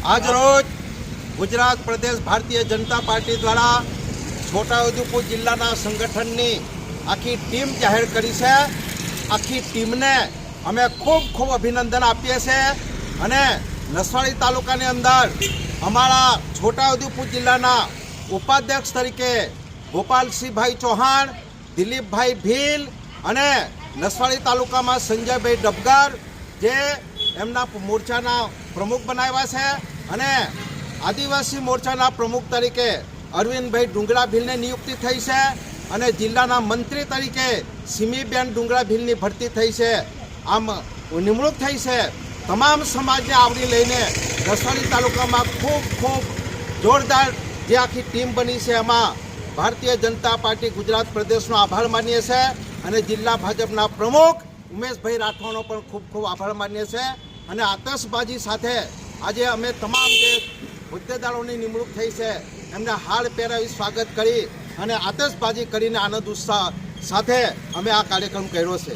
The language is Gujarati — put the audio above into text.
આજ રોજ ગુજરાત પ્રદેશ ભારતીય જનતા પાર્ટી દ્વારા છોટાઉદેપુર જિલ્લાના સંગઠનની આખી ટીમ જાહેર કરી છે। આખી ટીમને અમે ખૂબ ખૂબ અભિનંદન આપીએ છીએ અને નસવાડી તાલુકાની અંદર અમારા છોટાઉદેપુર જિલ્લાના ઉપાધ્યક્ષ તરીકે ગોપાલસિંહભાઈ ચૌહાણ, દિલીપભાઈ ભીલ અને નસવાડી તાલુકામાં સંજયભાઈ ડબગર જે એમના મોરચાના પ્રમુખ બનાવ્યા છે અને આદિવાસી મોરચાના પ્રમુખ તરીકે અરવિંદભાઈ ડુંગરા ભીલની નિયુક્તિ થઈ છે અને જિલ્લાના મંત્રી તરીકે સિમીબેન ડુંગરા ભીલની ભરતી થઈ છે। આમ નિમણૂક થઈ છે। તમામ સમાજને આવરી લઈને નસવાડી તાલુકામાં ખૂબ ખૂબ જોરદાર જે આખી ટીમ બની છે એમાં ભારતીય જનતા પાર્ટી ગુજરાત પ્રદેશનો આભાર માનીએ છીએ અને જિલ્લા ભાજપના પ્રમુખ ઉમેશભાઈ રાઠવાનો પણ ખૂબ ખૂબ આભાર માનીએ છીએ અને આતશબાજી સાથે આજે અમે તમામ જે હોદ્દેદારોની નિમણૂક થઈ છે એમને હાર પહેરાવી સ્વાગત કરી અને આતશબાજી કરીને આનંદ ઉત્સાહ સાથે અમે આ કાર્યક્રમ કર્યો છે।